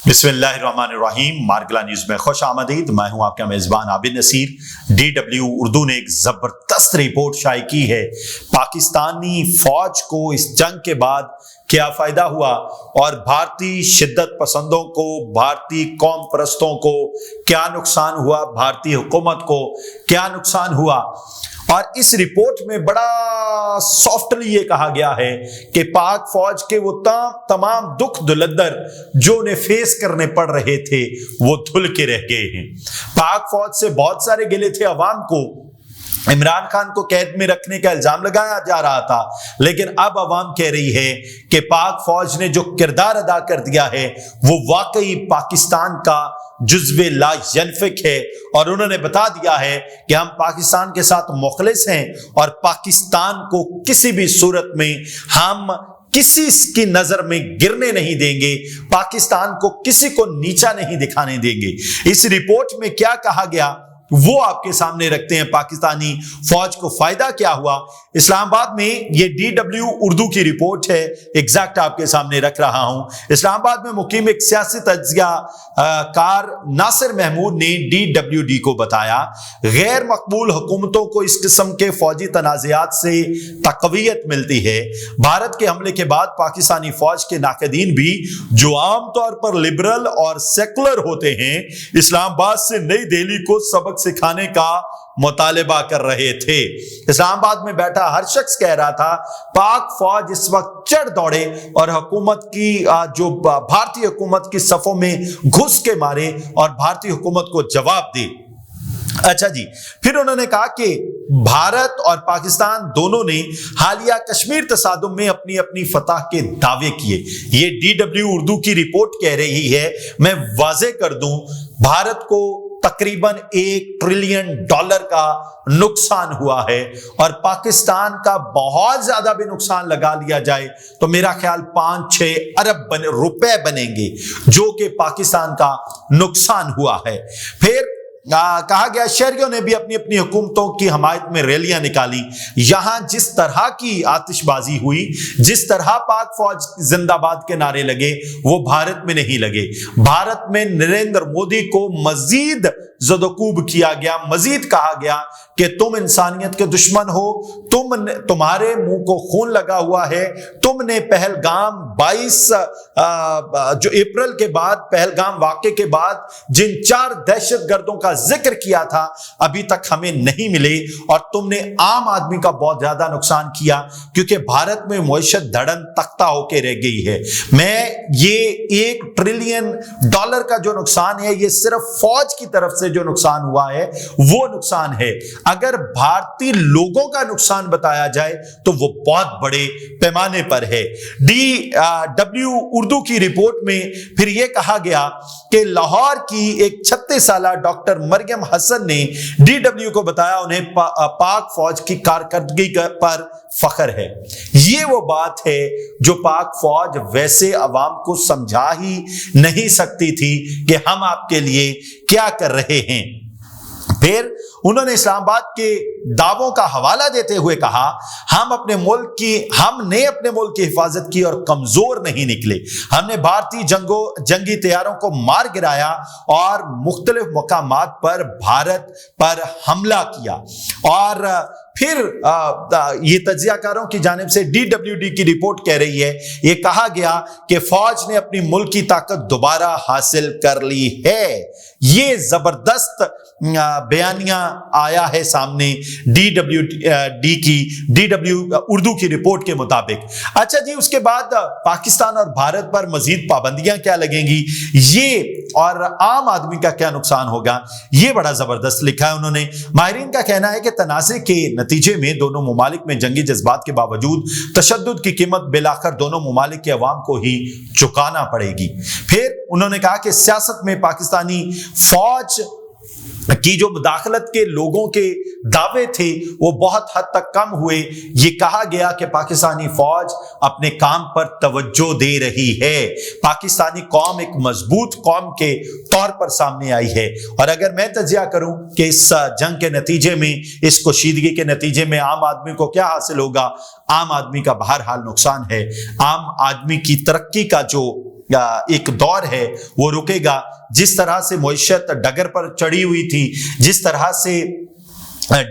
بسم اللہ الرحمن الرحیم۔ مارگلا نیوز میں خوش آمدید۔ میں ہوں آپ کا میزبان عابد نصیر۔ DW اردو نے ایک زبردست رپورٹ شائع کی ہے۔ پاکستانی فوج کو اس جنگ کے بعد کیا فائدہ ہوا اور بھارتی شدت پسندوں کو، بھارتی قوم پرستوں کو کیا نقصان ہوا، بھارتی حکومت کو کیا نقصان ہوا۔ اور اس رپورٹ میں بڑا سافٹلی یہ کہا گیا ہے کہ پاک فوج کے وہ تمام دکھ دلدر جو انہیں فیس کرنے پڑ رہے تھے وہ دھل کے رہ گئے ہیں۔ پاک فوج سے بہت سارے گلے تھے عوام کو، عمران خان کو قید میں رکھنے کا الزام لگایا جا رہا تھا، لیکن اب عوام کہہ رہی ہے کہ پاک فوج نے جو کردار ادا کر دیا ہے وہ واقعی پاکستان کا جزو لا ینفک ہے، اور انہوں نے بتا دیا ہے کہ ہم پاکستان کے ساتھ مخلص ہیں اور پاکستان کو کسی بھی صورت میں ہم کسی کی نظر میں گرنے نہیں دیں گے، پاکستان کو کسی کو نیچا نہیں دکھانے دیں گے۔ اس رپورٹ میں کیا کہا گیا وہ آپ کے سامنے رکھتے ہیں۔ پاکستانی فوج کو فائدہ کیا ہوا؟ اسلام آباد میں یہ DW اردو کی رپورٹ ہے، ایگزیکٹ آپ کے سامنے رکھ رہا ہوں۔ اسلام آباد میں مقیم ایک سیاسی تجزیہ کار ناصر محمود نے DWD کو بتایا، غیر مقبول حکومتوں کو اس قسم کے فوجی تنازعات سے تقویت ملتی ہے۔ بھارت کے حملے کے بعد پاکستانی فوج کے ناقدین بھی، جو عام طور پر لبرل اور سیکولر ہوتے ہیں، اسلام آباد سے نئی دہلی کو سبق سکھانے کا مطالبہ کر رہے تھے۔ اسلام آباد میں بیٹھا ہر شخص کہہ رہا تھا پاک فوج اس وقت چڑھ دوڑے اور حکومت کی جو بھارتی حکومت کی صفوں میں گھس کے مارے اور بھارتی حکومت کو جواب دے۔ اچھا جی، پھر انہوں نے کہا کہ بھارت اور پاکستان دونوں نے حالیہ کشمیر تصادم میں اپنی اپنی فتح کے دعوے کیے۔ یہ DW اردو کی رپورٹ کہہ رہی ہے، میں واضح کر دوں، بھارت کو تقریباً $1 ٹریلین کا نقصان ہوا ہے، اور پاکستان کا بہت زیادہ بھی نقصان لگا لیا جائے تو میرا خیال 5-6 ارب روپے بنیں گے جو کہ پاکستان کا نقصان ہوا ہے۔ پھر کہا گیا شہریوں نے بھی اپنی اپنی حکومتوں کی حمایت میں ریلیاں نکالی۔ یہاں جس طرح کی آتش بازی ہوئی، جس طرح پاک فوج زندہ باد کے نعرے لگے، وہ بھارت میں نہیں لگے۔ بھارت میں نریندر مودی کو مزید زدوکوب کیا گیا، مزید کہا گیا کہ تم انسانیت کے دشمن ہو، تمہارے منہ کو خون لگا ہوا ہے، تم نے پہلگام 22 جو اپریل کے بعد، پہلگام واقعے کے بعد جن 4 دہشت گردوں کا ذکر کیا تھا ابھی تک ہمیں نہیں ملے، اور تم نے عام آدمی کا بہت زیادہ نقصان کیا، کیونکہ بھارت میں معیشت دھڑن تختہ ہو کے رہ گئی ہے۔ میں یہ $1 ٹریلین کا جو نقصان ہے، یہ صرف فوج کی طرف سے جو نقصان ہوا ہے وہ نقصان ہے۔ اگر بھارتی لوگوں کا نقصان بتایا جائے تو وہ بہت بڑے پیمانے پر ہے۔ DW اردو کی رپورٹ میں پھر یہ کہا گیا کہ لاہور کی ایک 36 سالہ ڈاکٹر مریم حسن نے DW کو بتایا انہیں پاک فوج کی کارکردگی پر فخر ہے۔ یہ وہ بات ہے جو پاک فوج ویسے عوام کو سمجھا ہی نہیں سکتی تھی کہ ہم آپ کے لیے کیا کر رہے ہیں۔ پھر انہوں نے اسلام آباد کے دعووں کا حوالہ دیتے ہوئے کہا ہم نے اپنے ملک کی حفاظت کی اور کمزور نہیں نکلے۔ ہم نے بھارتی جنگی طیاروں کو مار گرایا اور مختلف مقامات پر بھارت پر حملہ کیا۔ اور پھر یہ تجزیہ کاروں کی جانب سے DWD کی رپورٹ کہہ رہی ہے، یہ کہا گیا کہ فوج نے اپنی ملکی طاقت دوبارہ حاصل کر لی ہے۔ یہ زبردست بیانیہ آیا ہے سامنے DW اردو کی رپورٹ کے مطابق۔ اچھا جی، اس کے بعد پاکستان اور بھارت پر مزید پابندیاں کیا لگیں گی، یہ اور عام آدمی کا کیا نقصان ہوگا، یہ بڑا زبردست لکھا ہے انہوں نے۔ ماہرین کا کہنا ہے کہ تنازع کے نتیجے میں دونوں ممالک میں جنگی جذبات کے باوجود تشدد کی قیمت بالآخر دونوں ممالک کے عوام کو ہی چکانا پڑے گی۔ پھر انہوں نے کہا کہ سیاست میں پاکستانی فوج کی جو مداخلت کے لوگوں کے دعوے تھے وہ بہت حد تک کم ہوئے۔ یہ کہا گیا کہ پاکستانی فوج اپنے کام پر توجہ دے رہی ہے، پاکستانی قوم ایک مضبوط قوم کے طور پر سامنے آئی ہے۔ اور اگر میں تجزیہ کروں کہ اس جنگ کے نتیجے میں، اس کشیدگی کے نتیجے میں عام آدمی کو کیا حاصل ہوگا، عام آدمی کا بہرحال نقصان ہے۔ عام آدمی کی ترقی کا جو ایک دور ہے وہ رکے گا. جس طرح سے معیشت ڈگر پر چڑھی ہوئی تھی، جس طرح سے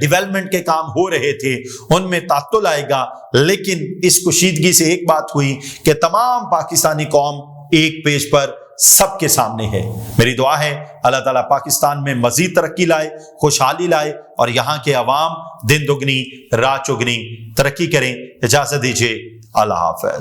ڈیولپمنٹ کے کام ہو رہے تھے، ان میں تعطل آئے گا. لیکن اس کشیدگی سے ایک بات ہوئی کہ تمام پاکستانی قوم ایک پیج پر سب کے سامنے ہے. میری دعا ہے اللہ تعالیٰ پاکستان میں مزید ترقی لائے، خوشحالی لائے، اور یہاں کے عوام دن دگنی رات چگنی ترقی کریں. اجازت دیجیے، اللہ حافظ.